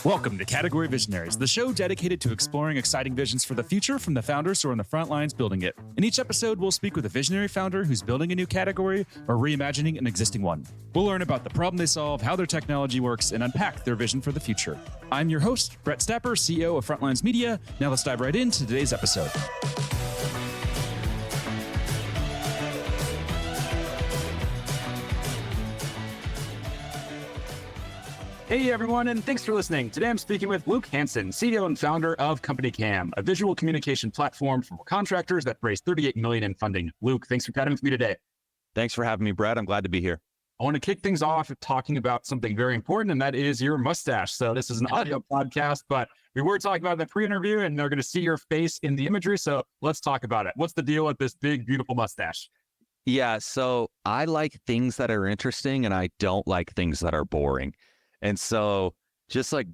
Welcome to Category Visionaries, the show dedicated to exploring exciting visions for the future from the founders who are on the front lines building it. In each episode, we'll speak with a visionary founder who's building a new category or reimagining an existing one. We'll learn about the problem they solve, how their technology works, and unpack their vision for the future. I'm your host, Brett Stapper, CEO of Frontlines Media. Now let's dive right into today's episode. Hey everyone, and thanks for listening. Today I'm speaking with Luke Hansen, CEO and founder of CompanyCam, a visual communication platform for contractors that raised $38 million in funding. Luke, thanks for chatting with me today. Thanks for having me, Brett. I'm glad to be here. I want to kick things off talking about something very important, and that is your mustache. So this is an audio podcast, but we were talking about the pre-interview, and they're going to see your face in the imagery. So let's talk about it. What's the deal with this big, beautiful mustache? Yeah, so I like things that are interesting, and I don't like things that are boring. And so just like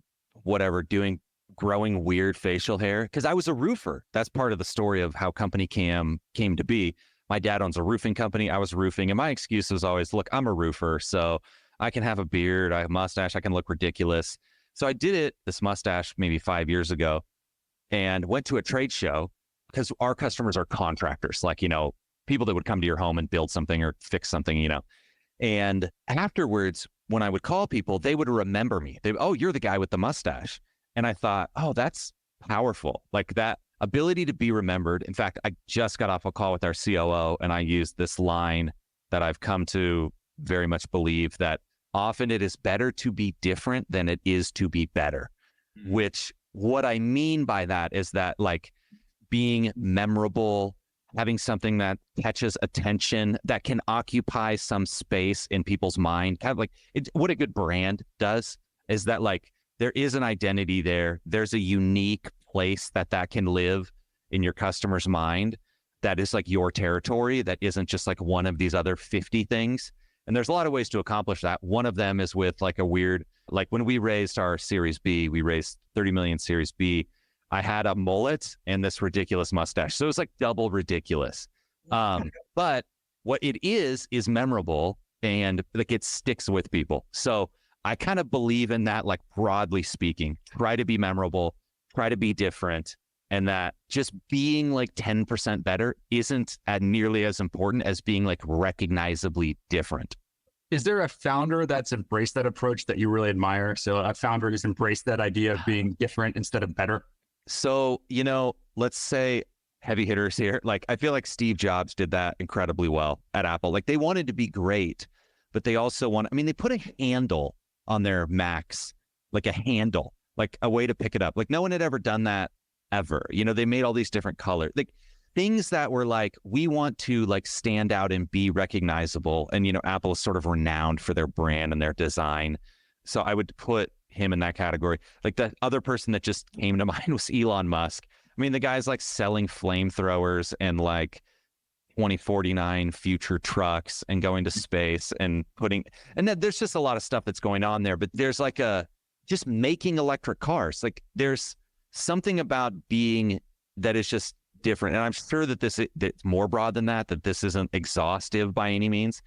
growing weird facial hair, because I was a roofer. That's part of the story of how CompanyCam came to be. My dad owns a roofing company. I was roofing, and my excuse was always, look, I'm a roofer, so I can have a beard, I have a mustache, I can look ridiculous. So I did this mustache maybe 5 years ago, and went to a trade show because our customers are contractors, like, people that would come to your home and build something or fix something, And afterwards, when I would call people, they would remember me. Oh, you're the guy with the mustache. And I thought, oh, that's powerful. Like that ability to be remembered. In fact, I just got off a call with our COO, and I used this line that I've come to very much believe, that often it is better to be different than it is to be better. Mm-hmm. Which what I mean by that is that, like, being memorable, having something that catches attention, that can occupy some space in people's mind, kind of like what a good brand does is that, like, there is an identity there. There's a unique place that can live in your customer's mind that is like your territory, that isn't just like one of these other 50 things. And there's a lot of ways to accomplish that. One of them is with like when we raised our Series B, we raised 30 million Series B. I had a mullet and this ridiculous mustache. So it was like double ridiculous. But what it is memorable, and like it sticks with people. So I kind of believe in that, like, broadly speaking, try to be memorable, try to be different, and that just being like 10% better isn't nearly as important as being like recognizably different. Is there a founder that's embraced that approach that you really admire? So a founder who's embraced that idea of being different instead of better? So, let's say heavy hitters here. Like, I feel like Steve Jobs did that incredibly well at Apple. Like, they wanted to be great, but they also they put a handle on their Macs, like a handle, like a way to pick it up. Like, no one had ever done that ever. They made all these different colors, like things that were like, we want to like stand out and be recognizable. And, Apple is sort of renowned for their brand and their design. So I would put him in that category. Like, the other person that just came to mind was Elon Musk. The guy's like selling flamethrowers and like 2049 future trucks and going to space and then there's just a lot of stuff that's going on there, but there's like just making electric cars. Like, there's something about being that is just different. And I'm sure that that's more broad than that this isn't exhaustive by any means,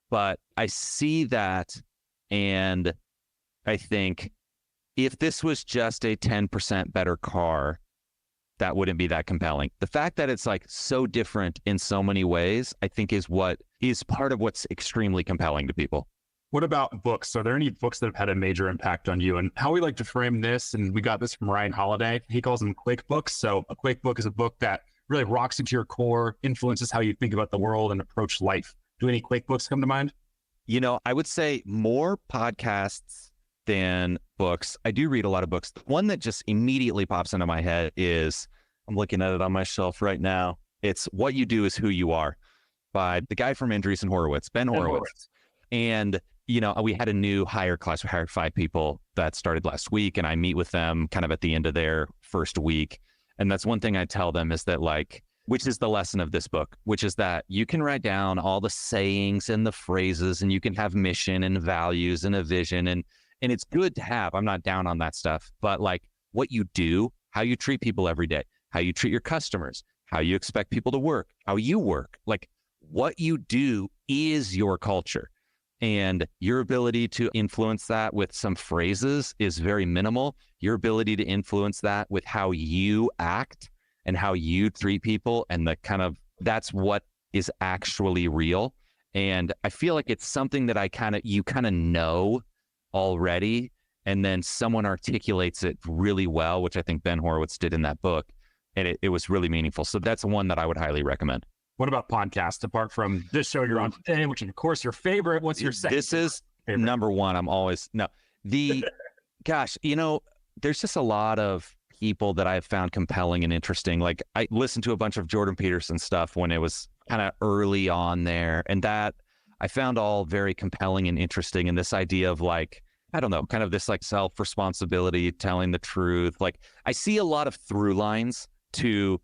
but I see that. And I think if this was just a 10% better car, that wouldn't be that compelling. The fact that it's like so different in so many ways, I think is what is part of what's extremely compelling to people. What about books? Are there any books that have had a major impact on you? And how we like to frame this, and we got this from Ryan Holiday, he calls them quake books. So a quake book is a book that really rocks into your core, influences how you think about the world and approach life. Do any quake books come to mind? I would say more podcasts than books. I do read a lot of books. The one that just immediately pops into my head is, I'm looking at it on my shelf right now. It's What You Do Is Who You Are by the guy from Andreessen Horowitz, Ben Horowitz. And, we had a new hire class. We hired 5 people that started last week, and I meet with them kind of at the end of their first week. And that's one thing I tell them is that, like, which is the lesson of this book, which is that you can write down all the sayings and the phrases, and you can have mission and values and a vision, and it's good to have. I'm not down on that stuff, but like what you do, how you treat people every day, how you treat your customers, how you expect people to work, how you work, like what you do is your culture. And your ability to influence that with some phrases is very minimal. Your ability to influence that with how you act and how you treat people and the kind of, that's what is actually real. And I feel like it's something that you kind of know already. And then someone articulates it really well, which I think Ben Horowitz did in that book. And it was really meaningful. So that's one that I would highly recommend. What about podcasts? Apart from this show you're on today, which is, of course, your favorite. What's your second? This is favorite? Number one. Gosh, there's just a lot of people that I've found compelling and interesting. Like I listened to a bunch of Jordan Peterson stuff when it was kind of early on there. And that I found all very compelling and interesting. And this idea of like, I don't know, kind of this like self-responsibility, telling the truth. Like I see a lot of through lines to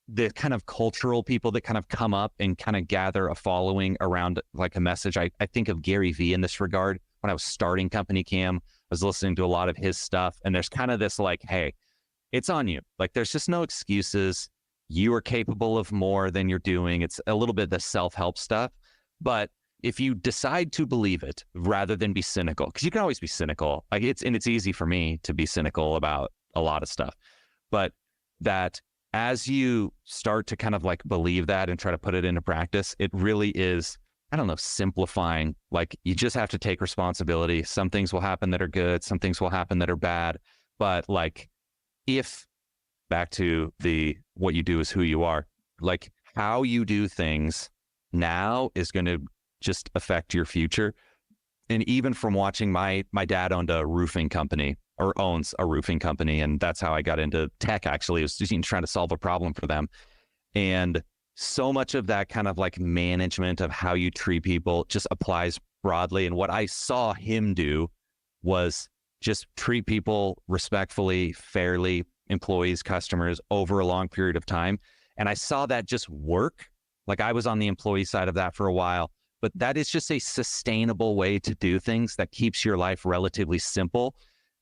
the kind of cultural people that kind of come up and kind of gather a following around like a message. I think of Gary Vee in this regard. When I was starting CompanyCam, I was listening to a lot of his stuff, and there's kind of this like, hey, it's on you. Like there's just no excuses. You are capable of more than you're doing. It's a little bit the self-help stuff. But if you decide to believe it rather than be cynical, because you can always be cynical, like it's easy for me to be cynical about a lot of stuff, but that as you start to kind of like believe that and try to put it into practice, it really is, I don't know, simplifying. Like you just have to take responsibility. Some things will happen that are good. Some things will happen that are bad. But like, if back to what you do is who you are, like how you do things now is going to just affect your future. And even from watching my dad owned a roofing company, or owns a roofing company. And that's how I got into tech, actually. It was just trying to solve a problem for them. And so much of that kind of like management of how you treat people just applies broadly. And what I saw him do was just treat people respectfully, fairly, employees, customers, over a long period of time. And I saw that just work. Like I was on the employee side of that for a while, but that is just a sustainable way to do things that keeps your life relatively simple.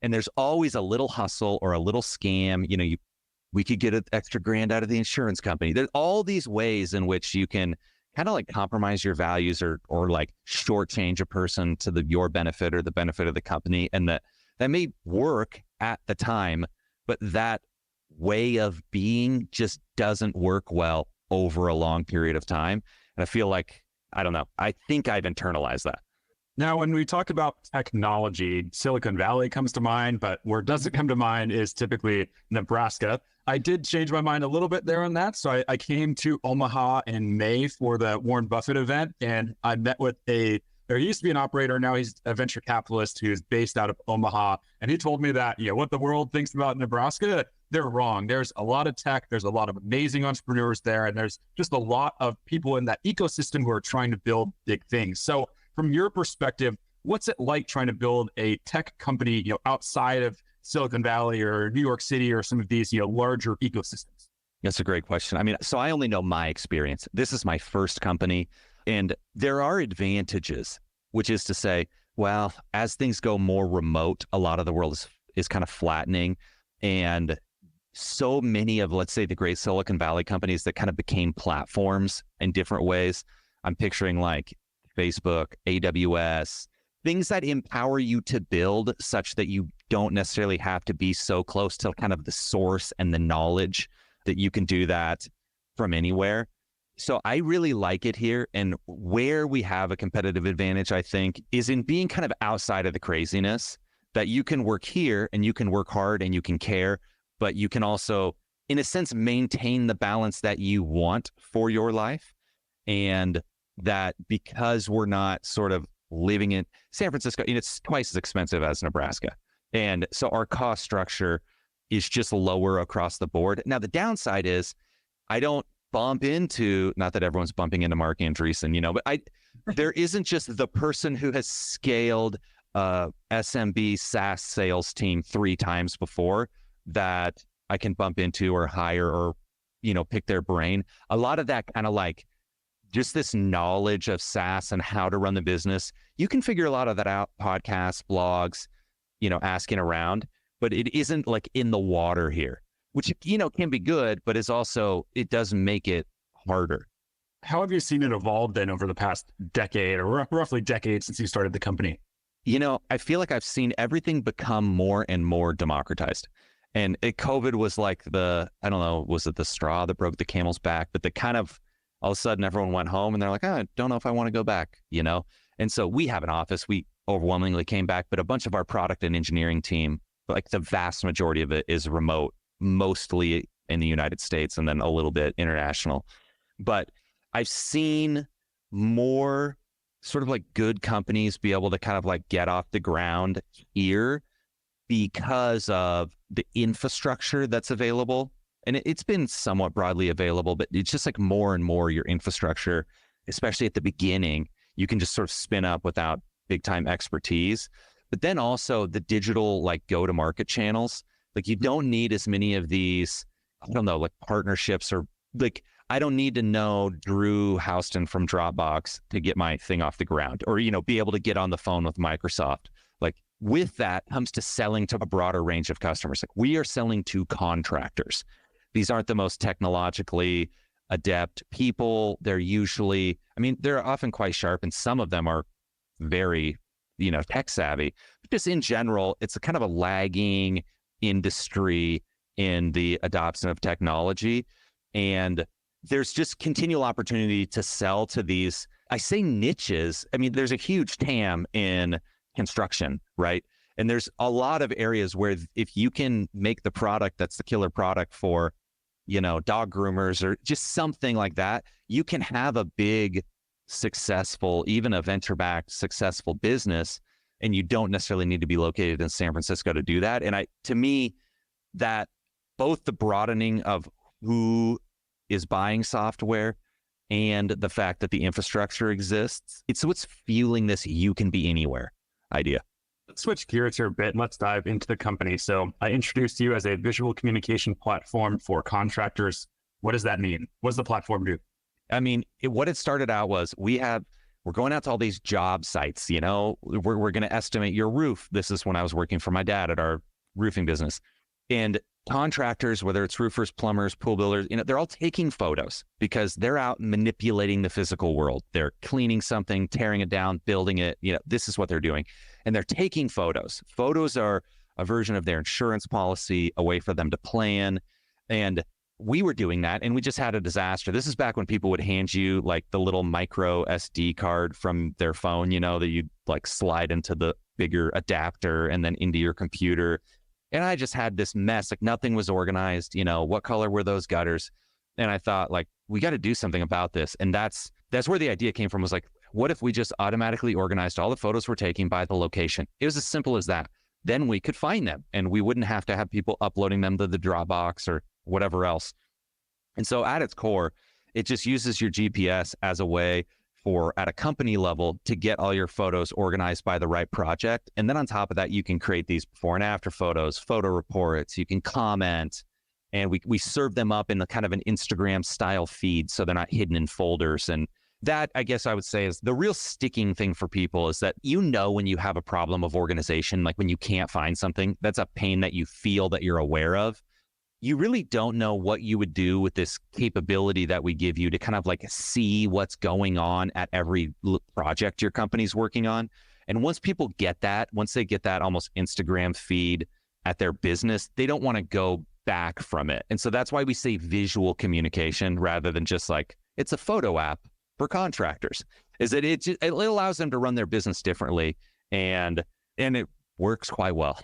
And there's always a little hustle or a little scam. We could get an extra grand out of the insurance company. There's all these ways in which you can kind of like compromise your values or like shortchange a person to your benefit or the benefit of the company. And that may work at the time, but that way of being just doesn't work well over a long period of time. And I feel like, I don't know, I think I've internalized that. Now, when we talk about technology, Silicon Valley comes to mind, but where it doesn't come to mind is typically Nebraska. I did change my mind a little bit there on that. So I came to Omaha in May for the Warren Buffett event, and I met with there used to be an operator, now he's a venture capitalist who's based out of Omaha. And he told me that, what the world thinks about Nebraska, they're wrong. There's a lot of tech, there's a lot of amazing entrepreneurs there, and there's just a lot of people in that ecosystem who are trying to build big things. So from your perspective, what's it like trying to build a tech company, outside of Silicon Valley or New York City or some of these, larger ecosystems? That's a great question. I mean, so I only know my experience. This is my first company, and there are advantages, which is to say, well, as things go more remote, a lot of the world is kind of flattening. And so many of, let's say, the great Silicon Valley companies that kind of became platforms in different ways. I'm picturing like Facebook, AWS, things that empower you to build such that you don't necessarily have to be so close to kind of the source and the knowledge that you can do that from anywhere. So I really like it here. And where we have a competitive advantage, I think, is in being kind of outside of the craziness, that you can work here and you can work hard and you can care, but you can also, in a sense, maintain the balance that you want for your life. And that because we're not sort of living in San Francisco, it's twice as expensive as Nebraska. And so our cost structure is just lower across the board. Now, the downside is I don't bump into, not that everyone's bumping into Mark Andreessen, but there isn't just the person who has scaled SMB SaaS sales team 3 times before that I can bump into or hire or, pick their brain. A lot of that kind of like just this knowledge of SaaS and how to run the business, you can figure a lot of that out, podcasts, blogs, asking around, but it isn't like in the water here, which, can be good, but is also, it does make it harder. How have you seen it evolve then over the past decade or roughly decade since you started the company? I feel like I've seen everything become more and more democratized. And COVID was like I don't know, was it the straw that broke the camel's back? But the kind of, all of a sudden everyone went home and they're like, I don't know if I want to go back, And so we have an office. We overwhelmingly came back, but a bunch of our product and engineering team, like the vast majority of it is remote, mostly in the United States and then a little bit international. But I've seen more sort of like good companies be able to kind of like get off the ground here because of the infrastructure that's available. And it's been somewhat broadly available, but it's just like more and more your infrastructure, especially at the beginning, you can just sort of spin up without big time expertise. But then also the digital like go-to-market channels, like you don't need as many of these, I don't know, like partnerships or like, I don't need to know Drew Houston from Dropbox to get my thing off the ground or, be able to get on the phone with Microsoft. Like with that comes to selling to a broader range of customers. Like we are selling to contractors. These aren't the most technologically adept people. They're usually, they're often quite sharp and some of them are very, tech savvy. But just in general, it's a kind of a lagging industry in the adoption of technology. And there's just continual opportunity to sell to these, I say niches. There's a huge TAM in construction, right? And there's a lot of areas where if you can make the product that's the killer product for, dog groomers or just something like that, you can have a big, successful, even a venture-backed successful business, and you don't necessarily need to be located in San Francisco to do that. And to me, that both the broadening of who is buying software and the fact that the infrastructure exists, it's what's fueling this you can be anywhere idea. Let's switch gears here a bit and let's dive into the company. So I introduced you as a visual communication platform for contractors. What does that mean? What does the platform do? What it started out was we're going out to all these job sites, we're going to estimate your roof. This is when I was working for my dad at our roofing business. And contractors, whether it's roofers, plumbers, pool builders, they're all taking photos because they're out manipulating the physical world. They're cleaning something, tearing it down, building it. This is what they're doing. And they're taking photos. Photos are a version of their insurance policy, a way for them to plan. And we were doing that and we just had a disaster. This is back when people would hand you like the little micro SD card from their phone, that you'd like slide into the bigger adapter and then into your computer. And I just had this mess, like nothing was organized, what color were those gutters? And I thought like, we got to do something about this. And that's where the idea came from, was like, what if we just automatically organized all the photos we're taking by the location? It was as simple as that. Then we could find them and we wouldn't have to have people uploading them to the Dropbox or whatever else. And so at its core, it just uses your GPS as a way for, at a company level, to get all your photos organized by the right project. And then on top of that, you can create these before and after photos, photo reports, you can comment, and we serve them up in a kind of an Instagram style feed so they're not hidden in folders. And that, I guess I would say, is the real sticking thing for people, is that when you have a problem of organization, like when you can't find something, that's a pain that you feel that you're aware of. You really don't know what you would do with this capability that we give you to kind of like see what's going on at every project your company's working on. And once they get that almost Instagram feed at their business, they don't want to go back from it. And so that's why we say visual communication rather than just like, it's a photo app for contractors, is that it allows them to run their business differently, and it works quite well.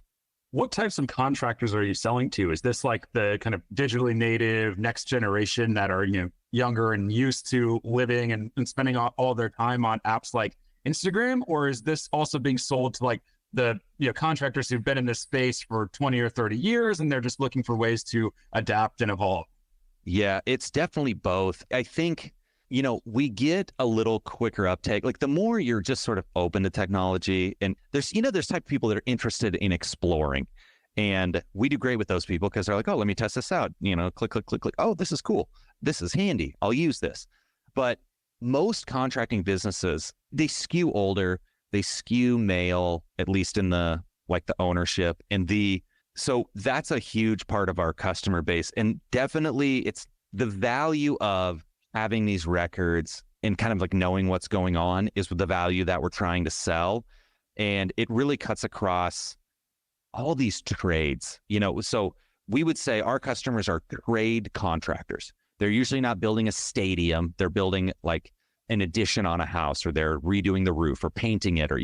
What types of contractors are you selling to? Is this like the kind of digitally native next generation that are, younger and used to living and spending all their time on apps like Instagram? Or is this also being sold to like the contractors who've been in this space for 20 or 30 years and they're just looking for ways to adapt and evolve? Yeah, it's definitely both. I think, we get a little quicker uptake. Like the more you're just sort of open to technology, and there's type of people that are interested in exploring, and we do great with those people because they're like, oh, let me test this out. Click, click, click, click. Oh, this is cool. This is handy. I'll use this. But most contracting businesses, they skew older, they skew male, at least in the ownership so that's a huge part of our customer base. And definitely it's the value of having these records and kind of like knowing what's going on is the value that we're trying to sell. And it really cuts across all these trades, so we would say our customers are trade contractors. They're usually not building a stadium. They're building like an addition on a house, or they're redoing the roof or painting it, or,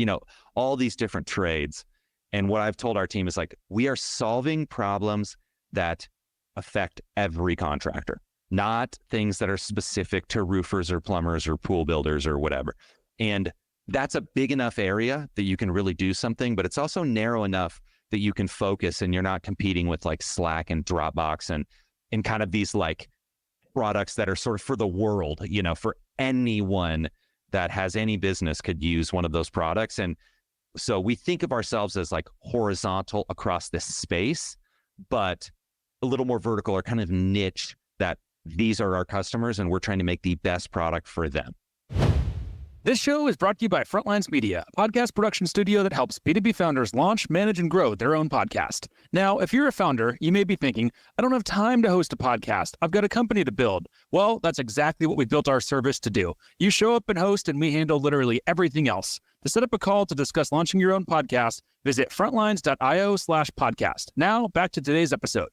all these different trades. And what I've told our team is like, we are solving problems that affect every contractor, not things that are specific to roofers or plumbers or pool builders or whatever. And that's a big enough area that you can really do something, but it's also narrow enough that you can focus and you're not competing with like Slack and Dropbox and kind of these like products that are sort of for the world, for anyone that has any business could use one of those products. And so we think of ourselves as like horizontal across this space, but a little more vertical or kind of niche, that these are our customers and we're trying to make the best product for them. This show is brought to you by Frontlines Media, a podcast production studio that helps B2B founders launch, manage, and grow their own podcast. Now, if you're a founder, you may be thinking, I don't have time to host a podcast. I've got a company to build. Well, that's exactly what we built our service to do. You show up and host, and we handle literally everything else. To set up a call to discuss launching your own podcast, visit frontlines.io/podcast. Now, back to today's episode.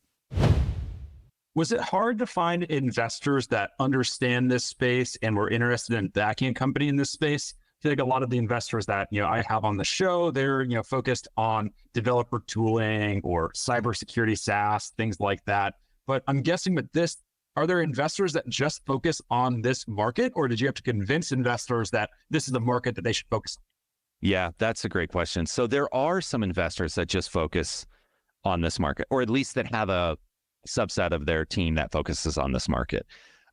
Was it hard to find investors that understand this space and were interested in backing a company in this space? I feel like a lot of the investors that I have on the show, they're focused on developer tooling or cybersecurity SaaS, things like that. But I'm guessing with this, are there investors that just focus on this market, or did you have to convince investors that this is the market that they should focus on? Yeah, that's a great question. So there are some investors that just focus on this market, or at least that have a subset of their team that focuses on this market.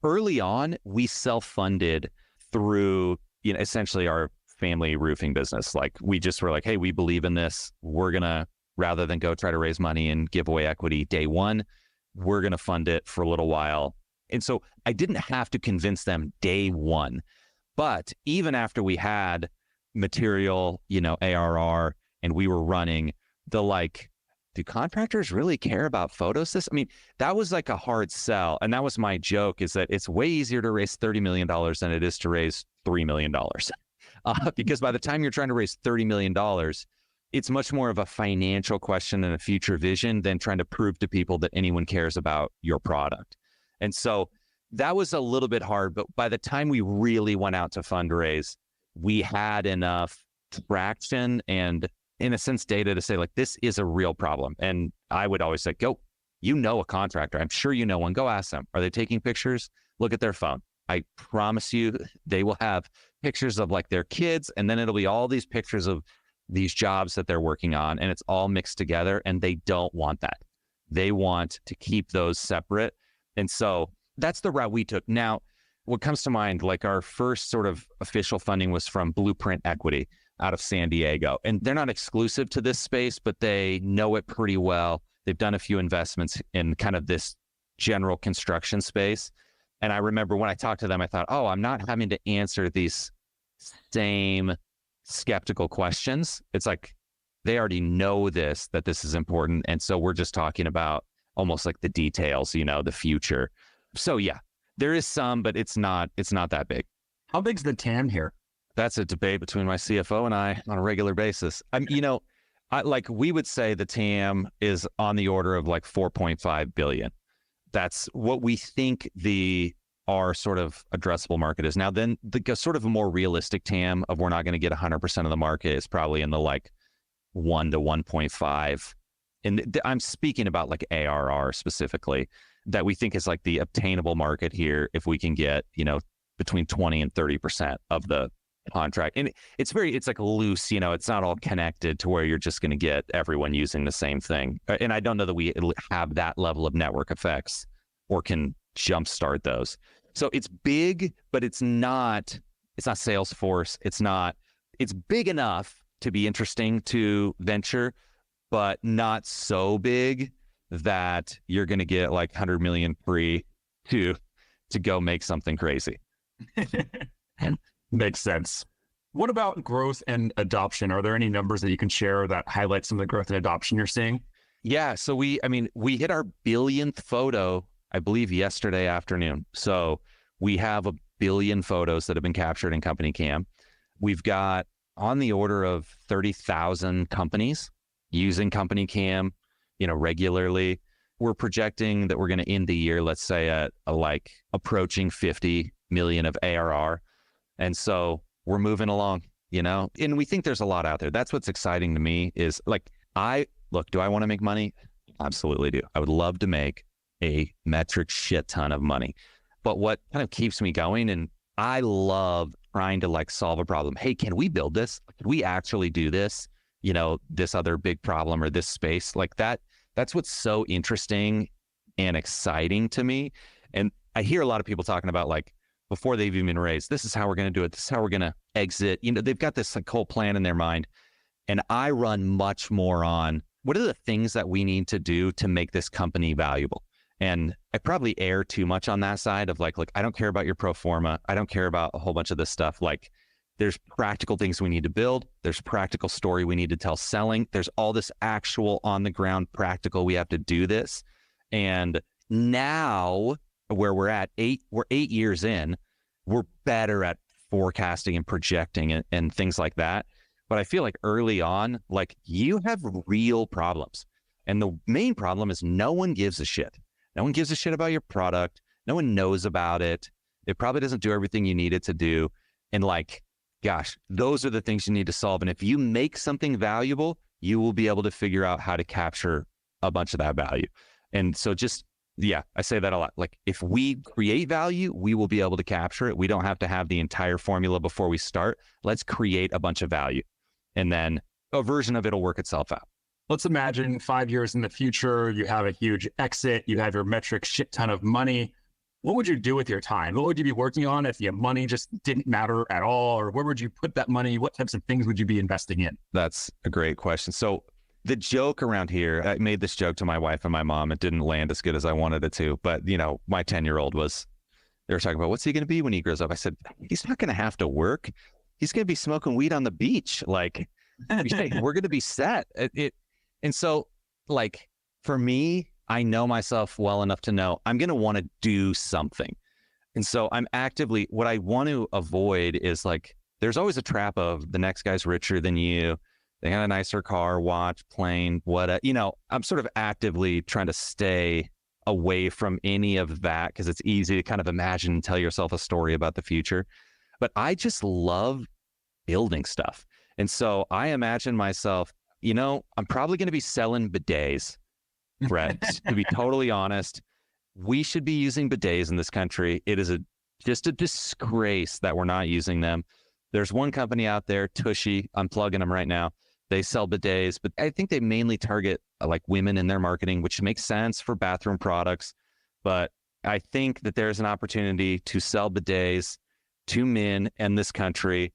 Early on, we self-funded through, essentially our family roofing business. Like we just were like, hey, we believe in this. We're going to, rather than go try to raise money and give away equity day one, we're going to fund it for a little while. And so I didn't have to convince them day one. But even after we had material, ARR, and we were running, do contractors really care about photos? I mean, that was like a hard sell. And that was my joke, is that it's way easier to raise $30 million than it is to raise $3 million. Because by the time you're trying to raise $30 million, it's much more of a financial question and a future vision than trying to prove to people that anyone cares about your product. And so that was a little bit hard. But by the time we really went out to fundraise, we had enough traction and, in a sense, data to say, like, this is a real problem. And I would always say, go, a contractor. I'm sure one. Go ask them. Are they taking pictures? Look at their phone. I promise you they will have pictures of like their kids, and then it'll be all these pictures of these jobs that they're working on, and it's all mixed together, and they don't want that. They want to keep those separate. And so that's the route we took. Now, what comes to mind, like our first sort of official funding was from Blueprint Equity out of San Diego. And they're not exclusive to this space, but they know it pretty well. They've done a few investments in kind of this general construction space. And I remember when I talked to them, I thought, oh, I'm not having to answer these same skeptical questions. It's like they already know that this is important. And so we're just talking about almost like the details, the future. So yeah, there is some, but it's not that big. How big's the TAM here? That's a debate between my CFO and I on a regular basis. We would say the TAM is on the order of like 4.5 billion. That's what we think our sort of addressable market is. Now, then the sort of a more realistic TAM of we're not going to get 100% of the market is probably in the like 1 to 1.5. And I'm speaking about like ARR specifically, that we think is like the obtainable market here if we can get, between 20 and 30% of the contract. And it's like loose, it's not all connected to where you're just going to get everyone using the same thing. And I don't know that we have that level of network effects or can jumpstart those. So it's big, but it's not Salesforce. It's big enough to be interesting to venture, but not so big that you're going to get like 100 million free to go make something crazy. Makes sense. What about growth and adoption? Are there any numbers that you can share that highlight some of the growth and adoption you're seeing? Yeah. So we hit our billionth photo, I believe, yesterday afternoon. So We have 1 billion photos that have been captured in CompanyCam. We've got on the order of 30,000 companies using CompanyCam, regularly. We're projecting that we're going to end the year, let's say, at like approaching 50 million of ARR. And so we're moving along, and we think there's a lot out there. That's what's exciting to me is like, do I want to make money? Absolutely do. I would love to make a metric shit ton of money. But what kind of keeps me going, and I love trying to like solve a problem. Hey, can we build this? Can we actually do this? This other big problem or this space like that. That's what's so interesting and exciting to me. And I hear a lot of people talking about like, before they've even been raised, this is how we're going to do it. This is how we're going to exit. They've got this like whole plan in their mind. And I run much more on what are the things that we need to do to make this company valuable. And I probably err too much on that side of like, I don't care about your pro forma. I don't care about a whole bunch of this stuff. Like, there's practical things we need to build. There's practical story we need to tell selling. There's all this actual on the ground practical. We have to do this. And now where we're 8 years in, we're better at forecasting and projecting and things like that. But I feel like early on, like you have real problems. And the main problem is no one gives a shit. No one gives a shit about your product. No one knows about it. It probably doesn't do everything you need it to do. And like, gosh, those are the things you need to solve. And if you make something valuable, you will be able to figure out how to capture a bunch of that value. And so I say that a lot. Like if we create value, we will be able to capture it. We don't have to have the entire formula before we start. Let's create a bunch of value. And then a version of it will work itself out. Let's imagine 5 years in the future, you have a huge exit, you have your metric shit ton of money. What would you do with your time? What would you be working on if your money just didn't matter at all? Or where would you put that money? What types of things would you be investing in? That's a great question. So the joke around here, I made this joke to my wife and my mom. It didn't land as good as I wanted it to. But, my 10-year-old they were talking about, what's he going to be when he grows up? I said, he's not going to have to work. He's going to be smoking weed on the beach. Like, we're going to be set. And so, like, for me, I know myself well enough to know I'm going to want to do something. And so I'm actively, what I want to avoid is like, there's always a trap of the next guy's richer than you. They got a nicer car, watch, plane, what, I'm sort of actively trying to stay away from any of that because it's easy to kind of imagine and tell yourself a story about the future. But I just love building stuff. And so I imagine myself, I'm probably going to be selling bidets, Brett, to be totally honest. We should be using bidets in this country. It is just a disgrace that we're not using them. There's one company out there, Tushy, I'm plugging them right now. They sell bidets, but I think they mainly target like women in their marketing, which makes sense for bathroom products. But I think that there's an opportunity to sell bidets to men in this country.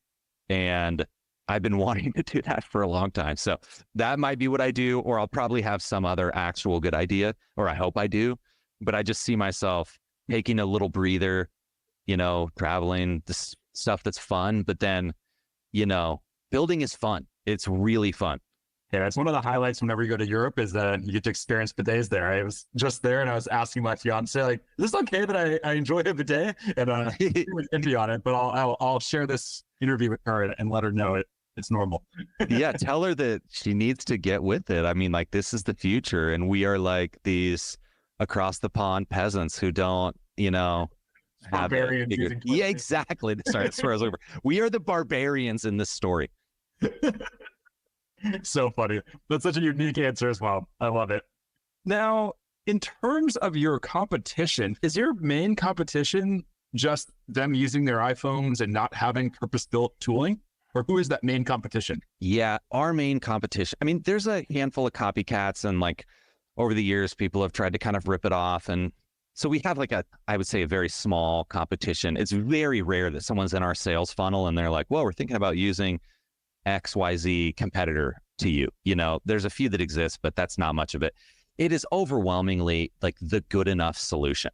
And I've been wanting to do that for a long time. So that might be what I do, or I'll probably have some other actual good idea, or I hope I do. But I just see myself taking a little breather, traveling, this stuff that's fun. But then, building is fun. It's really fun. Yeah, that's one of the highlights whenever you go to Europe is that you get to experience bidets there. I was just there and I was asking my fiance, like, is this okay that I enjoy a bidet? And she was iffy on it, but I'll share this interview with her and let her know it's normal. Yeah, tell her that she needs to get with it. I mean, like, this is the future, and we are like these across the pond peasants who don't, have barbarians. Yeah, exactly. Sorry, that's where I was over. We are the barbarians in this story. So funny. That's such a unique answer as well. I love it. Now, in terms of your competition, is your main competition just them using their iPhones and not having purpose-built tooling? Or who is that main competition? Yeah, our main competition. I mean, there's a handful of copycats, and like over the years, people have tried to kind of rip it off. And so we have I would say a very small competition. It's very rare that someone's in our sales funnel and they're like, well, we're thinking about using XYZ competitor to you. There's a few that exist, but that's not much of it. It is overwhelmingly like the good enough solution.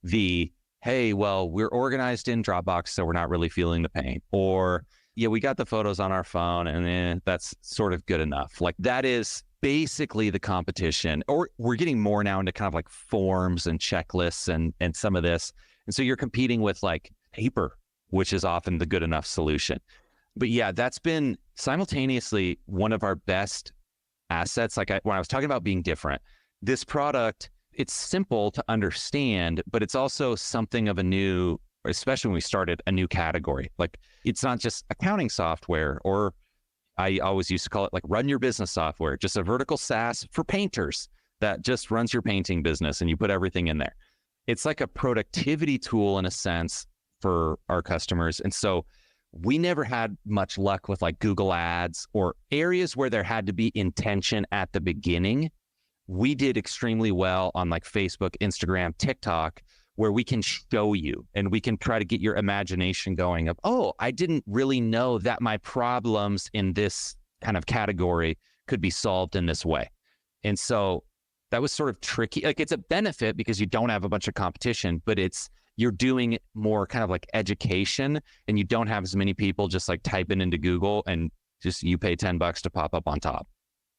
Hey, well, we're organized in Dropbox, so we're not really feeling the pain. Or, yeah, we got the photos on our phone and that's sort of good enough. Like that is basically the competition. Or we're getting more now into kind of like forms and checklists and some of this. And so you're competing with like paper, which is often the good enough solution. But yeah, that's been simultaneously one of our best assets. Like when I was talking about being different, this product, it's simple to understand, but it's also something of a new, especially when we started, a new category. Like it's not just accounting software, or I always used to call it like run your business software, just a vertical SaaS for painters that just runs your painting business and you put everything in there. It's like a productivity tool in a sense for our customers. And so we never had much luck with like Google Ads or areas where there had to be intention at the beginning. We did extremely well on like Facebook, Instagram, TikTok, where we can show you and we can try to get your imagination going of, oh, I didn't really know that my problems in this kind of category could be solved in this way. And so that was sort of tricky. Like it's a benefit because you don't have a bunch of competition, but you're doing more kind of like education and you don't have as many people just like typing into Google and just you pay $10 to pop up on top.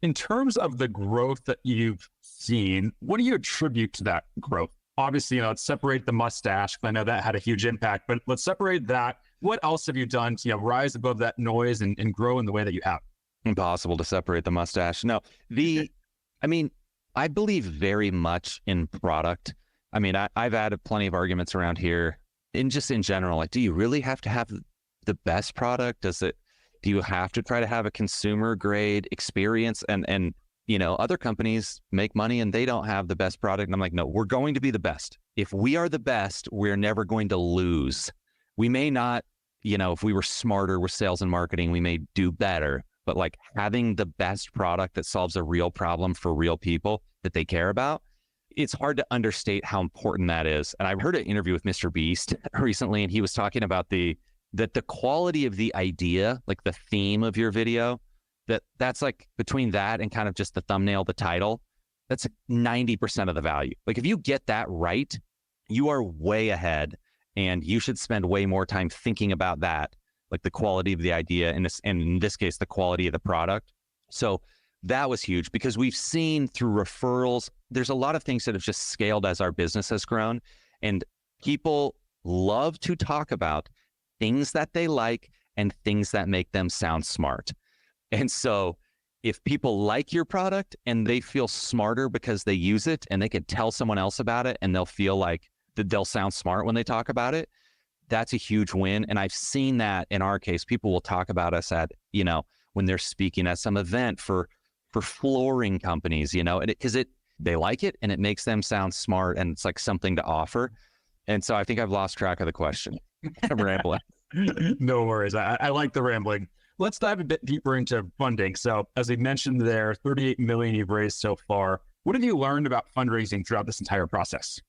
In terms of the growth that you've seen, what do you attribute to that growth? Obviously, let's separate the mustache. I know that had a huge impact, but let's separate that. What else have you done to rise above that noise and grow in the way that you have? Impossible to separate the mustache. No, I believe very much in product. I mean, I've added plenty of arguments around here and just in general, like, do you really have to have the best product? Do you have to try to have a consumer grade experience? And other companies make money and they don't have the best product. And I'm like, no, we're going to be the best. If we are the best, we're never going to lose. We may not, if we were smarter with sales and marketing, we may do better. But like having the best product that solves a real problem for real people that they care about, it's hard to understate how important that is. And I heard an interview with Mr. Beast recently, and he was talking about that the quality of the idea, like the theme of your video, that's like between that and kind of just the thumbnail, the title, that's 90% of the value. Like if you get that right, you are way ahead and you should spend way more time thinking about that, like the quality of the idea and in this case, the quality of the product. So that was huge because we've seen through referrals, there's a lot of things that have just scaled as our business has grown, and people love to talk about things that they like and things that make them sound smart. And so if people like your product and they feel smarter because they use it and they can tell someone else about it and they'll feel like that they'll sound smart when they talk about it, that's a huge win. And I've seen that in our case, people will talk about us at, when they're speaking at some event for flooring companies, because they like it and it makes them sound smart and it's like something to offer. And so I think I've lost track of the question. I'm rambling. No worries. I like the rambling. Let's dive a bit deeper into funding. So as we mentioned there, 38 million you've raised so far. What have you learned about fundraising throughout this entire process?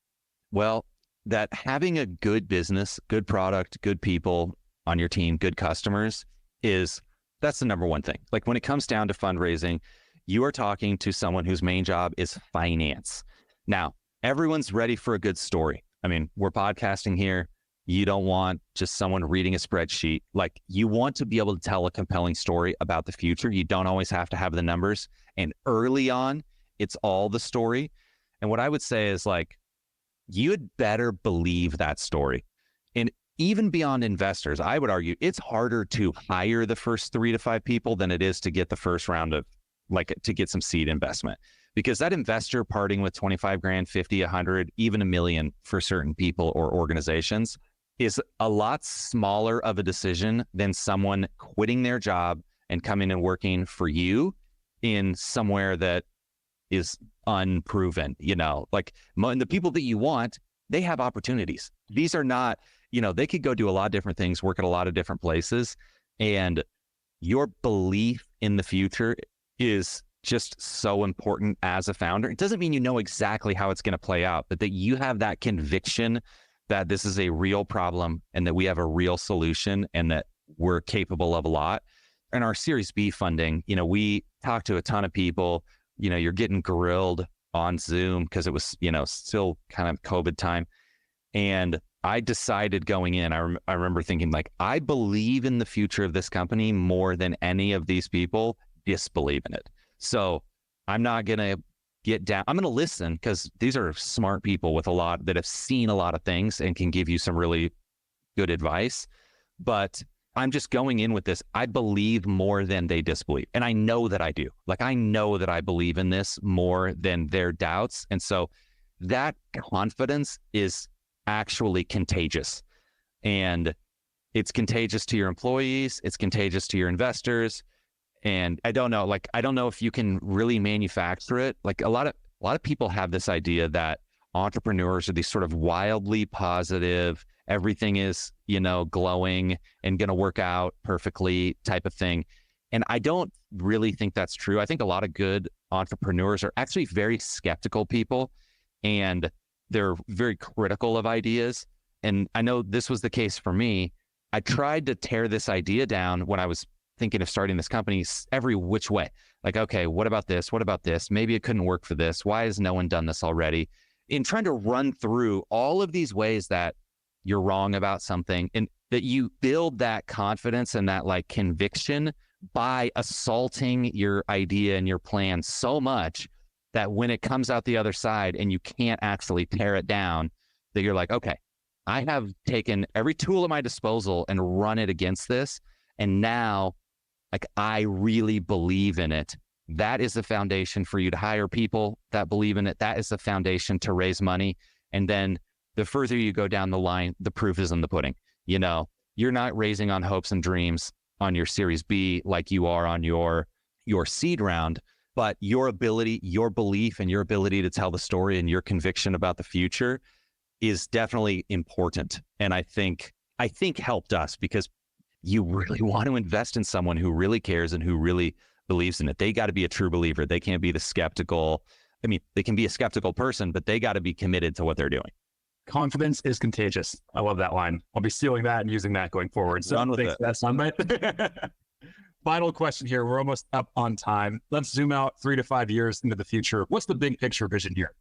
Well, that having a good business, good product, good people on your team, good customers that's the number one thing. Like when it comes down to fundraising, you are talking to someone whose main job is finance. Now, everyone's ready for a good story. I mean, we're podcasting here. You don't want just someone reading a spreadsheet. Like you want to be able to tell a compelling story about the future. You don't always have to have the numbers. And early on, it's all the story. And what I would say is like, you had better believe that story. And even beyond investors, I would argue it's harder to hire the first 3 to 5 people than it is to get the first round of to get some seed investment, because that investor parting with 25 grand, 50, 100, even $1 million for certain people or organizations is a lot smaller of a decision than someone quitting their job and coming and working for you in somewhere that is unproven, like the people that you want, they have opportunities. These are not, they could go do a lot of different things, work at a lot of different places. And your belief in the future is just so important as a founder. It doesn't mean you know exactly how it's going to play out, but that you have that conviction that this is a real problem and that we have a real solution and that we're capable of a lot. And our Series B funding, we talked to a ton of people. You're getting grilled on Zoom because it was, still kind of COVID time. And I decided going in, I remember thinking like, I believe in the future of this company more than any of these people disbelieve in it. So I'm not going to get down. I'm going to listen because these are smart people with a lot that have seen a lot of things and can give you some really good advice. But I'm just going in with this. I believe more than they disbelieve. And I know that I do. Like, I know that I believe in this more than their doubts. And so that confidence is actually contagious. And it's contagious to your employees. It's contagious to your investors. And I don't know if you can really manufacture it. Like, a lot of people have this idea that entrepreneurs are these sort of wildly positive, everything is, glowing and going to work out perfectly type of thing. And I don't really think that's true. I think a lot of good entrepreneurs are actually very skeptical people, and they're very critical of ideas. And I know this was the case for me. I tried to tear this idea down when I was thinking of starting this company every which way. Like, okay, what about this? What about this? Maybe it couldn't work for this. Why has no one done this already? In trying to run through all of these ways that you're wrong about something, and that you build that confidence and that like conviction by assaulting your idea and your plan so much that when it comes out the other side and you can't actually tear it down, that you're like, okay, I have taken every tool at my disposal and run it against this. And now, like, I really believe in it. That is the foundation for you to hire people that believe in it. That is the foundation to raise money. And then the further you go down the line, the proof is in the pudding. You're not raising on hopes and dreams on your Series B like you are on your seed round, but your ability, your belief, and your ability to tell the story and your conviction about the future is definitely important. And I think helped us, because you really want to invest in someone who really cares and who really believes in it. They got to be a true believer. They can't be the skeptical. I mean, they can be a skeptical person, but they got to be committed to what they're doing. Confidence is contagious. I love that line. I'll be stealing that and using that going forward. So Run with it. That's soundbite. Final question here. We're almost up on time. Let's zoom out 3 to 5 years into the future. What's the big picture vision here?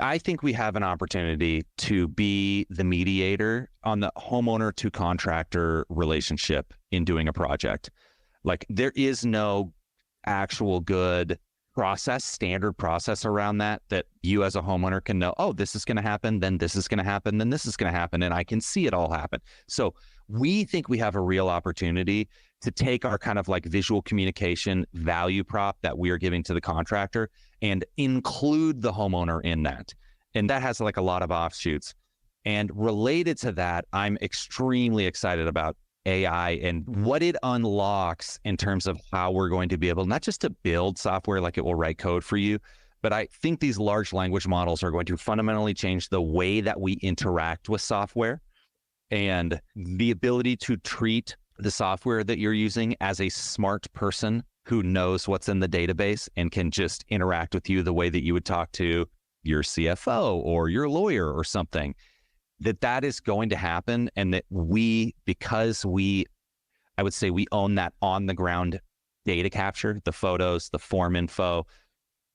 I think we have an opportunity to be the mediator on the homeowner to contractor relationship in doing a project. Like, there is no actual good standard process around that you as a homeowner can know, oh, this is going to happen, then this is going to happen, then this is going to happen, and I can see it all happen. So we think we have a real opportunity to take our kind of like visual communication value prop that we are giving to the contractor and include the homeowner in that. And that has like a lot of offshoots. And related to that, I'm extremely excited about AI and what it unlocks in terms of how we're going to be able not just to build software, like it will write code for you, but I think these large language models are going to fundamentally change the way that we interact with software, and the ability to treat the software that you're using as a smart person who knows what's in the database and can just interact with you the way that you would talk to your CFO or your lawyer or something. That is going to happen, and that because I would say we own that on the ground data capture, the photos, the form info,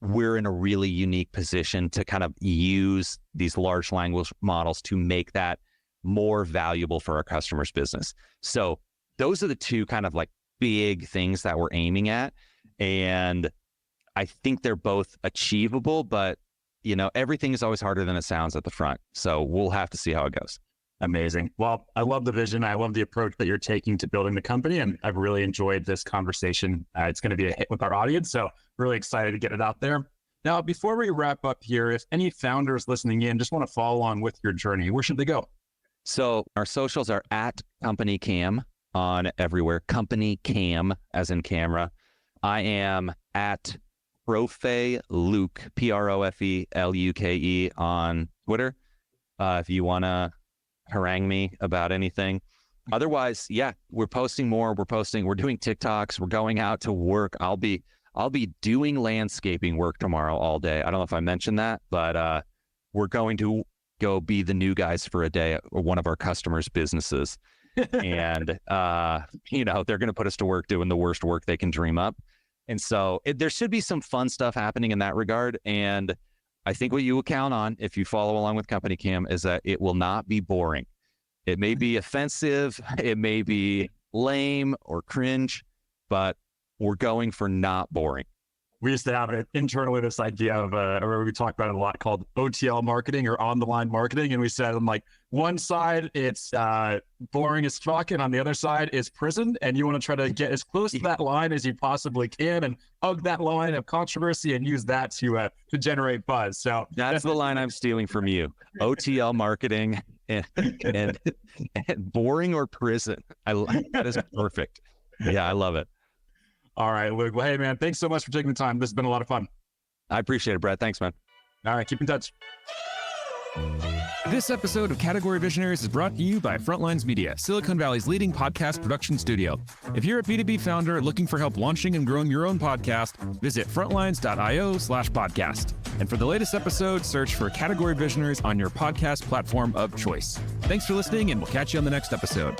we're in a really unique position to kind of use these large language models to make that more valuable for our customers' business. So those are the two kind of like big things that we're aiming at. And I think they're both achievable, but everything is always harder than it sounds at the front. So we'll have to see how it goes. Amazing. Well, I love the vision. I love the approach that you're taking to building the company. And I've really enjoyed this conversation. It's going to be a hit with our audience. So really excited to get it out there. Now, before we wrap up here, if any founders listening in just want to follow along with your journey, where should they go? So our socials are at CompanyCam on everywhere. CompanyCam as in camera. I am at Profe Luke, PROFELUKE on Twitter. If you want to harangue me about anything. Otherwise, yeah, we're posting more. We're doing TikToks. We're going out to work. I'll be doing landscaping work tomorrow all day. I don't know if I mentioned that, but we're going to go be the new guys for a day at one of our customers' businesses. And, they're going to put us to work doing the worst work they can dream up. And so there should be some fun stuff happening in that regard. And I think what you will count on if you follow along with CompanyCam is that it will not be boring. It may be offensive, it may be lame or cringe, but we're going for not boring. we used to have it internally, this idea of, or we talked about it a lot, called OTL marketing or on the line marketing. And we said on like one side, it's boring as fuck. And on the other side is prison. And you want to try to get as close to that line as you possibly can and hug that line of controversy and use that to generate buzz. So that's the line I'm stealing from you. OTL marketing and boring or prison. That is perfect. Yeah, I love it. All right, Luke. Well, hey, man, thanks so much for taking the time. This has been a lot of fun. I appreciate it, Brett. Thanks, man. All right, keep in touch. This episode of Category Visionaries is brought to you by Frontlines Media, Silicon Valley's leading podcast production studio. If you're a B2B founder looking for help launching and growing your own podcast, visit frontlines.io/podcast. And for the latest episode, search for Category Visionaries on your podcast platform of choice. Thanks for listening, and we'll catch you on the next episode.